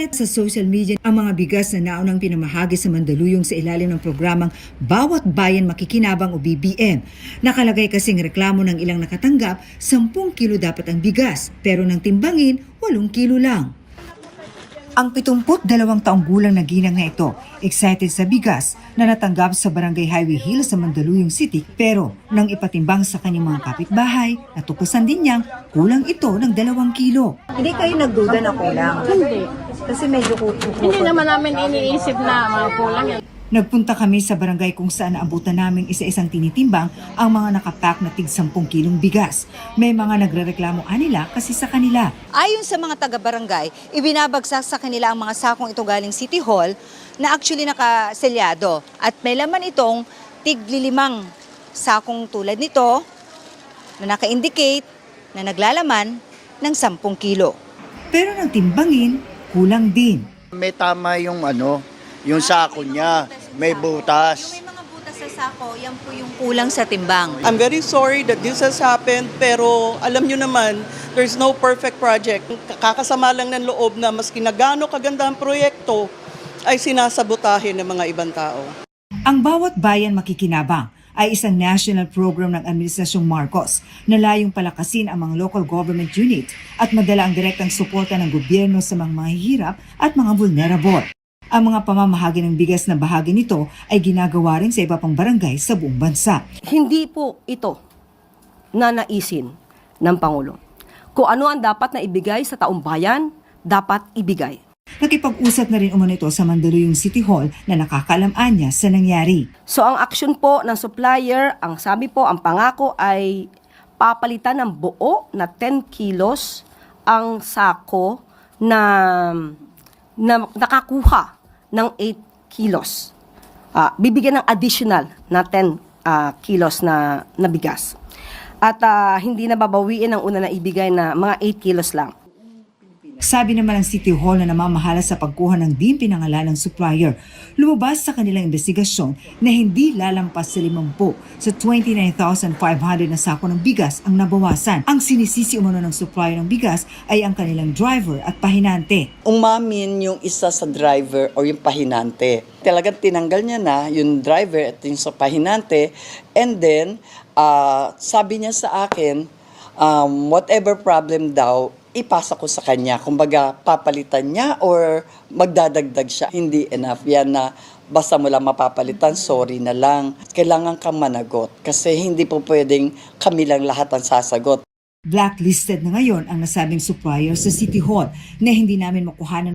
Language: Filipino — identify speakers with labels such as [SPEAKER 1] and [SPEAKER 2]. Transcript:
[SPEAKER 1] Kumalat sa social media ang mga bigas na naunang pinamahagi sa Mandaluyong sa ilalim ng programang Bawat Bayan Makikinabang o BBM. Nakalagay kasing reklamo ng ilang nakatanggap, 10 kilo dapat ang bigas, pero nang timbangin, 8 kilo lang. Ang 72 taong gulang na ginang na ito, excited sa bigas na natanggap sa Barangay Highway Hills sa Mandaluyong City, pero nang ipatimbang sa kanyang mga kapitbahay, natuklasan din niyang kulang ito ng 2 kilo.
[SPEAKER 2] Hindi kayo nagduda na kulang?
[SPEAKER 3] Hindi.
[SPEAKER 2] Kasi medyo
[SPEAKER 3] Hindi naman namin iniisip na mga kulang yan.
[SPEAKER 1] Nagpunta kami sa barangay kung saan naabutan namin isa-isang tinitimbang ang mga nakapack na tig 10 kilong bigas. May mga nagrereklamo nila kasi sa kanila.
[SPEAKER 4] Ayon sa mga taga-barangay, ibinabagsak sa kanila ang mga sakong ito galing City Hall na actually nakaselyado. At may laman itong tig-5 sakong tulad nito na naka-indicate na naglalaman ng 10 kilo.
[SPEAKER 1] Pero nang timbangin, kulang din.
[SPEAKER 5] May tama yung yung sako niya, may butas.
[SPEAKER 4] Yung may mga butas sa sako, yan po yung kulang sa timbang.
[SPEAKER 6] I'm very sorry that this has happened, pero alam nyo naman, there's no perfect project. Kakasama lang ng loob na maski na gaano kaganda ang proyekto, ay sinasabotahin ng mga ibang tao.
[SPEAKER 1] Ang Bawat Bayan Makikinabang ay isang national program ng Administrasyong Marcos na layong palakasin ang mga local government unit at madala ang direktang suporta ng gobyerno sa mga mahihirap at mga vulnerable. Ang mga pamamahagi ng bigas na bahagi nito ay ginagawa rin sa iba pang barangay sa buong bansa.
[SPEAKER 7] Hindi po ito nanaisin ng Pangulo. Kung ano ang dapat na ibigay sa taong bayan, dapat ibigay.
[SPEAKER 1] Nakipag-usap na rin umano ito sa Mandaluyong City Hall na nakakaalam-an niya sa nangyari.
[SPEAKER 7] So ang action po ng supplier, ang sabi po, ang pangako ay papalitan ng buo na 10 kilos ang sako na nakakuha ng 8 kilos. Bibigyan ng additional na 10 kilos na bigas. At hindi na babawiin ang una na ibigay na mga 8 kilos lang.
[SPEAKER 1] Sabi naman ng City Hall na namamahala sa pagkuha ng di pinangalanang supplier, lumabas sa kanilang investigasyon na hindi lalampas sa 50 sa 29,500 na sako ng bigas ang nabawasan. Ang sinisisi umano ng supplier ng bigas ay ang kanilang driver at pahinante.
[SPEAKER 8] Umamin yung isa sa driver o yung pahinante. Talagang tinanggal niya na yung driver at yung sa pahinante, and then sabi niya sa akin, whatever problem daw, ipasa ko sa kanya. Kumbaga, papalitan niya or magdadagdag siya. Hindi enough yan na basta mo lang mapapalitan, sorry na lang. Kailangan kang managot kasi hindi po pwedeng kami lang lahat ang sasagot.
[SPEAKER 1] Blacklisted na ngayon ang nasabing supplier sa City Hall na hindi namin makuhanan